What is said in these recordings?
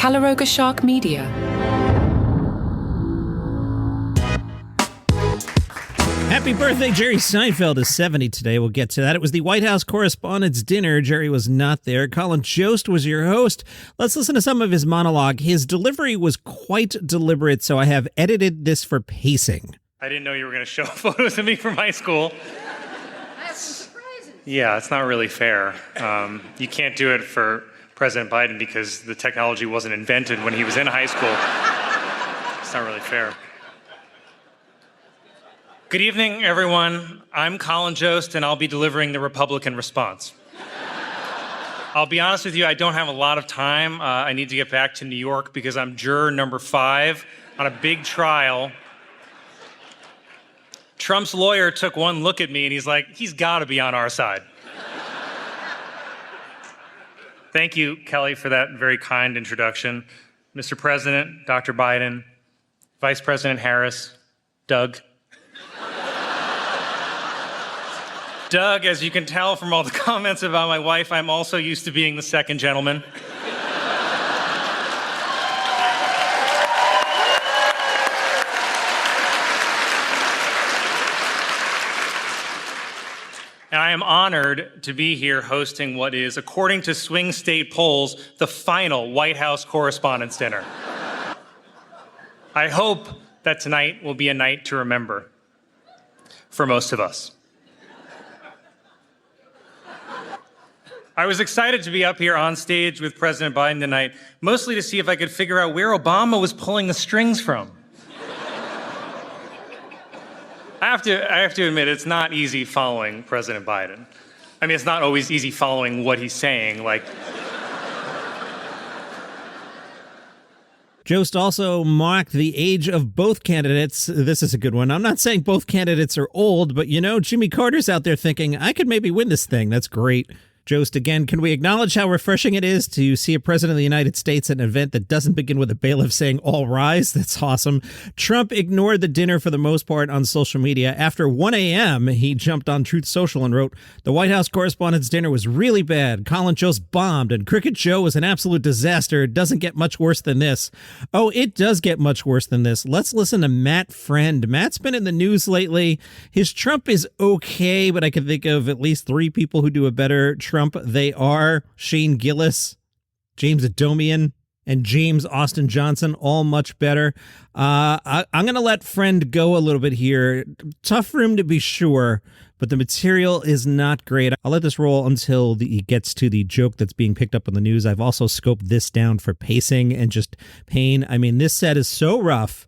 Calaroga Shark Media. Happy birthday, Jerry Seinfeld is 70 today. We'll get to that. It was the White House Correspondents Dinner. Jerry was not there. Colin Jost was your host. Let's listen to some of his monologue. His delivery was quite deliberate, so I have edited this for pacing. I didn't know you were going to show photos of me from high school. I have some surprises. Yeah, it's not really fair. You can't do it for President Biden because the technology wasn't invented when he was in high school. It's not really fair. Good evening, everyone. I'm Colin Jost, and I'll be delivering the Republican response. I'll be honest with you, I don't have a lot of time. I need to get back to New York because I'm juror number 5 on a big trial. Trump's lawyer took one look at me, and he's like, he's got to be on our side. Thank you, Kelly, for that very kind introduction. Mr. President, Dr. Biden, Vice President Harris, Doug. Doug, as you can tell from all the comments about my wife, I'm also used to being the second gentleman. And I am honored to be here hosting what is, according to swing state polls, the final White House Correspondents Dinner. I hope that tonight will be a night to remember for most of us. I was excited to be up here on stage with President Biden tonight, mostly to see if I could figure out where Obama was pulling the strings from. I have to admit, it's not easy following President Biden. I mean, it's not always easy following what he's saying, Jost also mocked the age of both candidates. This is a good one. I'm not saying both candidates are old, but Jimmy Carter's out there thinking, I could maybe win this thing. That's great. Jost, again, can we acknowledge how refreshing it is to see a president of the United States at an event that doesn't begin with a bailiff saying, all rise? That's awesome. Trump ignored the dinner for the most part on social media. After 1 a.m., he jumped on Truth Social and wrote, the White House Correspondents' Dinner was really bad. Colin Jost bombed, and Cricket Joe was an absolute disaster. It doesn't get much worse than this. Oh, it does get much worse than this. Let's listen to Matt Friend. Matt's been in the news lately. His Trump is okay, but I can think of at least 3 people who do a better Trump. They are Shane Gillis, James Adomian, and James Austin Johnson, all much better. I'm going to let Friend go a little bit here. Tough for him to be sure, but the material is not great. I'll let this roll until he gets to the joke that's being picked up on the news. I've also scoped this down for pacing and just pain. I mean, this set is so rough.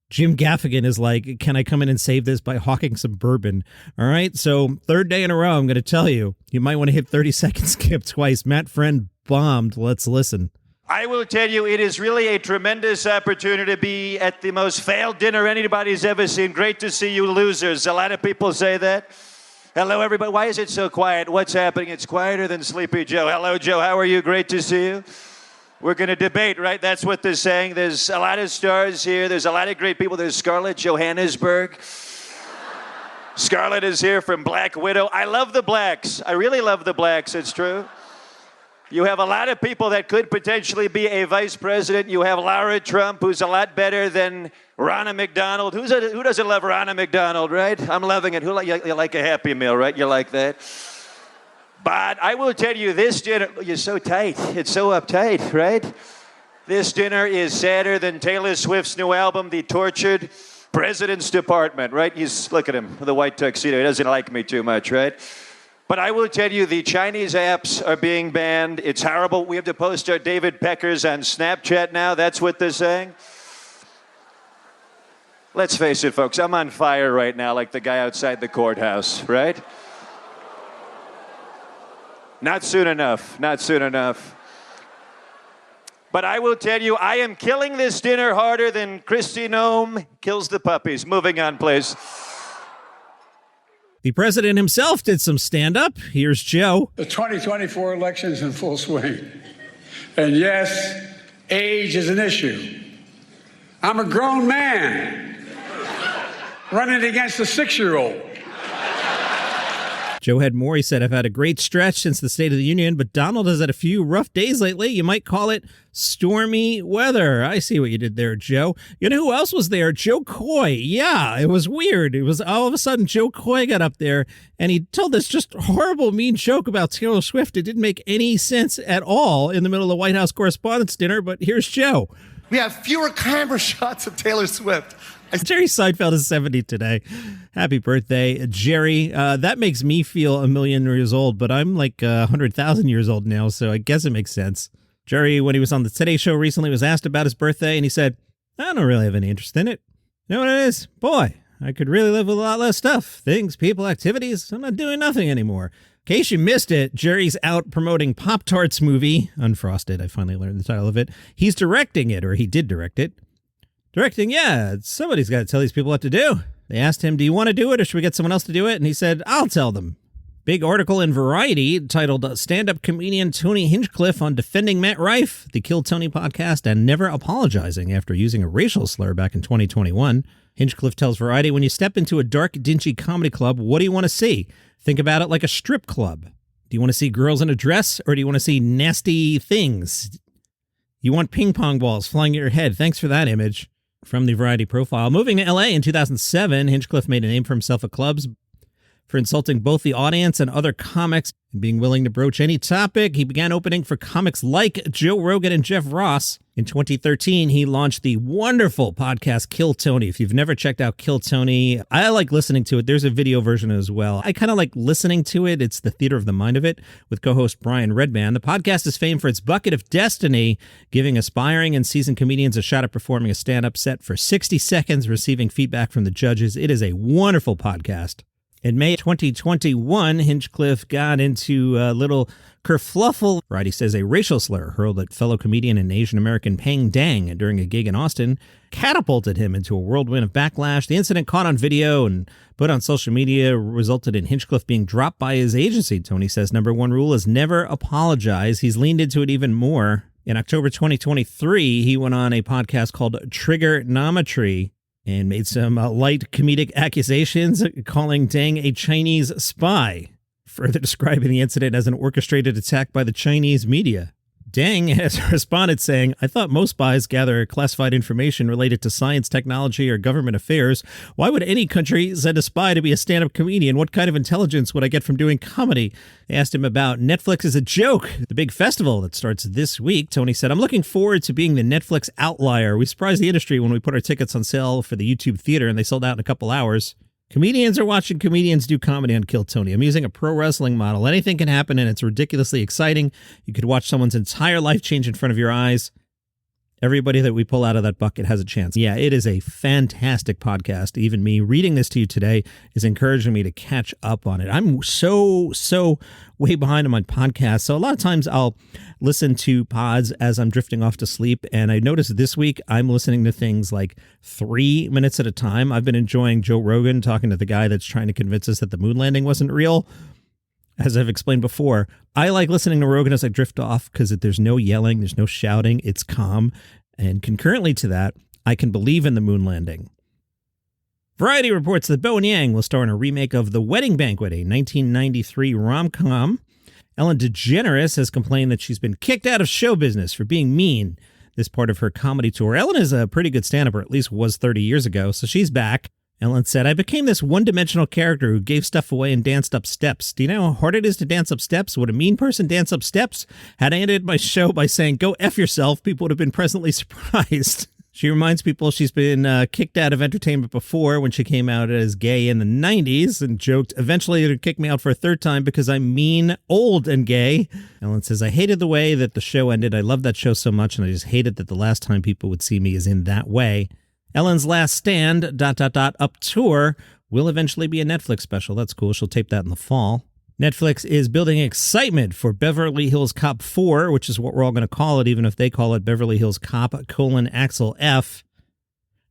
Jim Gaffigan is like, can I come in and save this by hawking some bourbon? All right, so 3rd day in a row, I'm going to tell you, you might want to hit 30-second skip twice. Matt Friend bombed. Let's listen. I will tell you, it is really a tremendous opportunity to be at the most failed dinner anybody's ever seen. Great to see you losers. A lot of people say that. Hello, everybody. Why is it so quiet? What's happening? It's quieter than Sleepy Joe. Hello, Joe. How are you? Great to see you. We're going to debate, right? That's what they're saying. There's a lot of stars here. There's a lot of great people. There's Scarlett Johannesburg. Scarlett is here from Black Widow. I love the blacks. I really love the blacks. It's true. You have a lot of people that could potentially be a vice president. You have Lara Trump, who's a lot better than Ronna McDonald. Who doesn't love Ronna McDonald, right? I'm loving it. You like a Happy Meal, right? You like that? But I will tell you, this dinner, you're so tight. It's so uptight, right? This dinner is sadder than Taylor Swift's new album, The Tortured President's Department, right? Look at him, the white tuxedo. He doesn't like me too much, right? But I will tell you, the Chinese apps are being banned. It's horrible. We have to post our David Peckers on Snapchat now. That's what they're saying. Let's face it, folks. I'm on fire right now like the guy outside the courthouse, right? Not soon enough. Not soon enough. But I will tell you, I am killing this dinner harder than Kristi Noem kills the puppies. Moving on, please. The president himself did some stand-up. Here's Joe. The 2024 election is in full swing. And yes, age is an issue. I'm a grown man running against a 6-year-old. Joe had more. He said, I've had a great stretch since the State of the Union, but Donald has had a few rough days lately. You might call it stormy weather. I see what you did there, Joe. You know who else was there? Joe Coy. Yeah, it was weird. It was all of a sudden Joe Coy got up there and he told this just horrible, mean joke about Taylor Swift. It didn't make any sense at all in the middle of the White House Correspondents' Dinner, but here's Joe. We have fewer camera shots of Taylor Swift. Jerry Seinfeld is 70 today. Happy birthday, Jerry. That makes me feel 1,000,000 years old, but I'm like 100,000 years old now, so I guess it makes sense. Jerry, when he was on the Today Show recently, was asked about his birthday, and he said, I don't really have any interest in it. You know what it is? Boy, I could really live with a lot less stuff. Things, people, activities. I'm not doing nothing anymore. In case you missed it, Jerry's out promoting Pop-Tarts movie, Unfrosted. I finally learned the title of it. He's directing it, or he did direct it. Directing, yeah, somebody's got to tell these people what to do. They asked him, do you want to do it or should we get someone else to do it? And he said, I'll tell them. Big article in Variety titled Stand-Up Comedian Tony Hinchcliffe on Defending Matt Rife, the Kill Tony podcast, and never apologizing after using a racial slur back in 2021. Hinchcliffe tells Variety, when you step into a dark, dingy comedy club, what do you want to see? Think about it like a strip club. Do you want to see girls in a dress or do you want to see nasty things? You want ping pong balls flying at your head. Thanks for that image. From the Variety profile. Moving to L.A. in 2007, Hinchcliffe made a name for himself at clubs for insulting both the audience and other comics and being willing to broach any topic. He began opening for comics like Joe Rogan and Jeff Ross. In 2013, he launched the wonderful podcast Kill Tony. If you've never checked out Kill Tony, I like listening to it. There's a video version as well. I kind of like listening to it. It's the theater of the mind of it with co-host Brian Redman. The podcast is famed for its bucket of destiny, giving aspiring and seasoned comedians a shot at performing a stand-up set for 60 seconds, receiving feedback from the judges. It is a wonderful podcast. In May 2021, Hinchcliffe got into a little kerfluffle. Variety says a racial slur hurled at fellow comedian and Asian American Peng Dang during a gig in Austin catapulted him into a whirlwind of backlash. The incident, caught on video and put on social media, resulted in Hinchcliffe being dropped by his agency. Tony says number one rule is never apologize. He's leaned into it even more. In October 2023, he went on a podcast called Trigonometry and made some light comedic accusations, calling Dang a Chinese spy, further describing the incident as an orchestrated attack by the Chinese media. Dang has responded saying, I thought most spies gather classified information related to science, technology, or government affairs. Why would any country send a spy to be a stand-up comedian? What kind of intelligence would I get from doing comedy? They asked him about Netflix as a joke, the big festival that starts this week. Tony said, I'm looking forward to being the Netflix outlier. We surprised the industry when we put our tickets on sale for the YouTube theater, and they sold out in a couple hours. Comedians are watching comedians do comedy on Kill Tony. I'm using a pro wrestling model. Anything can happen, and it's ridiculously exciting. You could watch someone's entire life change in front of your eyes. Everybody that we pull out of that bucket has a chance. Yeah, it is a fantastic podcast. Even me reading this to you today is encouraging me to catch up on it. I'm so way behind on my podcast. So a lot of times I'll listen to pods as I'm drifting off to sleep. And I noticed this week I'm listening to things like 3 minutes at a time. I've been enjoying Joe Rogan talking to the guy that's trying to convince us that the moon landing wasn't real. As I've explained before, I like listening to Rogan as I drift off because there's no yelling, there's no shouting, it's calm. And concurrently to that, I can believe in the moon landing. Variety reports that Bo and Yang will star in a remake of The Wedding Banquet, a 1993 rom-com. Ellen DeGeneres has complained that she's been kicked out of show business for being mean. This part of her comedy tour. Ellen is a pretty good stand-up, or at least was 30 years ago, so she's back. Ellen said, I became this one-dimensional character who gave stuff away and danced up steps. Do you know how hard it is to dance up steps? Would a mean person dance up steps? Had I ended my show by saying, go F yourself, people would have been pleasantly surprised. She reminds people she's been kicked out of entertainment before when she came out as gay in the 90s and joked, eventually it'd kick me out for a third time because I'm mean, old, and gay. Ellen says, I hated the way that the show ended. I loved that show so much, and I just hated that the last time people would see me is in that way. Ellen's Last Stand, Up Tour, will eventually be a Netflix special. That's cool. She'll tape that in the fall. Netflix is building excitement for Beverly Hills Cop 4, which is what we're all going to call it, even if they call it Beverly Hills Cop: Axel F.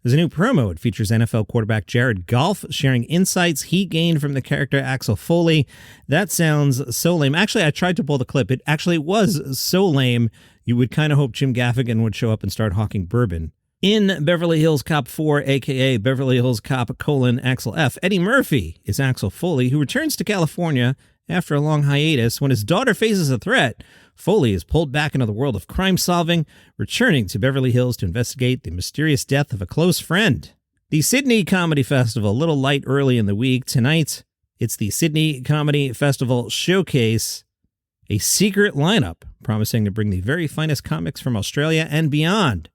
There's a new promo. It features NFL quarterback Jared Goff sharing insights he gained from the character Axel Foley. That sounds so lame. Actually, I tried to pull the clip. It actually was so lame, you would kind of hope Jim Gaffigan would show up and start hawking bourbon. In Beverly Hills Cop 4, a.k.a. Beverly Hills Cop: Axel F., Eddie Murphy is Axel Foley, who returns to California after a long hiatus. When his daughter faces a threat, Foley is pulled back into the world of crime-solving, returning to Beverly Hills to investigate the mysterious death of a close friend. The Sydney Comedy Festival, a little light early in the week. Tonight, it's the Sydney Comedy Festival Showcase, a secret lineup promising to bring the very finest comics from Australia and beyond,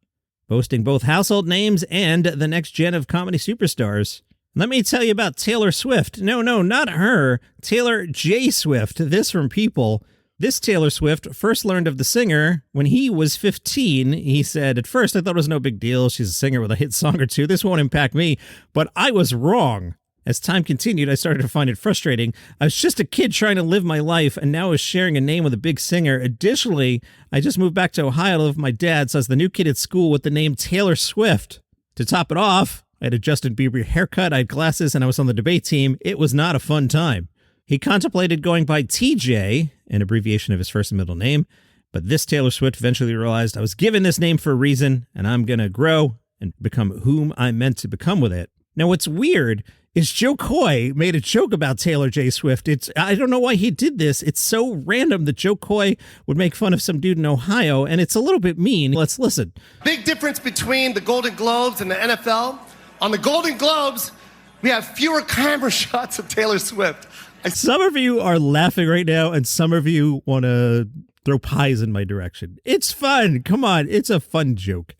boasting both household names and the next gen of comedy superstars. Let me tell you about Taylor Swift. No, not her. Taylor J. Swift. This from People. This Taylor Swift first learned of the singer when he was 15. He said, "At first, I thought it was no big deal. She's a singer with a hit song or two. This won't impact me." But I was wrong. As time continued, I started to find it frustrating. I was just a kid trying to live my life, and now I was sharing a name with a big singer. Additionally, I just moved back to Ohio to live with my dad, so I was the new kid at school with the name Taylor Swift. To top it off, I had a Justin Bieber haircut, I had glasses, and I was on the debate team. It was not a fun time. He contemplated going by TJ, an abbreviation of his first and middle name, but this Taylor Swift eventually realized I was given this name for a reason, and I'm going to grow and become whom I'm meant to become with it. Now, what's weird is Joe Coy made a joke about Taylor J. Swift. I don't know why he did this. It's so random that Joe Coy would make fun of some dude in Ohio, and it's a little bit mean. Let's listen. Big difference between the Golden Globes and the NFL. On the Golden Globes, we have fewer camera shots of Taylor Swift. Some of you are laughing right now, and some of you want to throw pies in my direction. It's fun. Come on. It's a fun joke.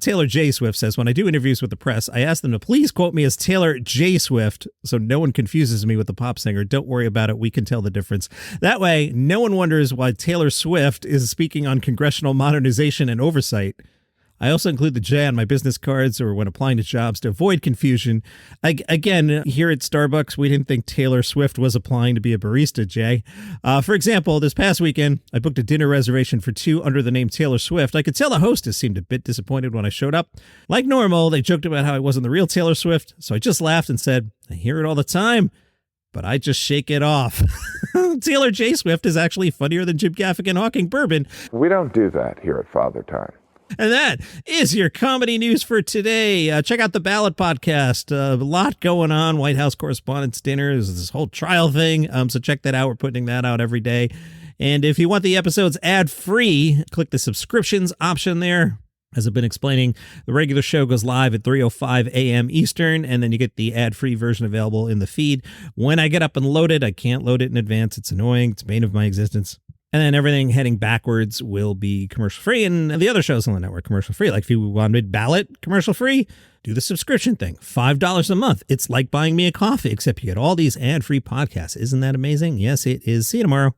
Taylor J. Swift says, "When I do interviews with the press, I ask them to please quote me as Taylor J. Swift so no one confuses me with the pop singer. Don't worry about it. We can tell the difference. That way, no one wonders why Taylor Swift is speaking on congressional modernization and oversight. I also include the J on my business cards or when applying to jobs to avoid confusion. Again, here at Starbucks, we didn't think Taylor Swift was applying to be a barista, Jay. For example, this past weekend, I booked a dinner reservation for 2 under the name Taylor Swift. I could tell the hostess seemed a bit disappointed when I showed up. Like normal, they joked about how I wasn't the real Taylor Swift, so I just laughed and said, I hear it all the time, but I just shake it off. Taylor J. Swift is actually funnier than Jim Gaffigan hawking bourbon. We don't do that here at Father Time. And that is your comedy news for today. Check out the Ballot podcast. A lot going on. White House Correspondents Dinner. There's this whole trial thing. So check that out. We're putting that out every day. And if you want the episodes ad-free, click the subscriptions option there. As I've been explaining, the regular show goes live at 3:05 a.m. Eastern, and then you get the ad-free version available in the feed. When I get up and load it, I can't load it in advance. It's annoying. It's the bane of my existence. And then everything heading backwards will be commercial-free, and the other shows on the network commercial-free. Like if you wanted Ballot commercial-free, do the subscription thing. $5 a month. It's like buying me a coffee, except you get all these ad-free podcasts. Isn't that amazing? Yes, it is. See you tomorrow.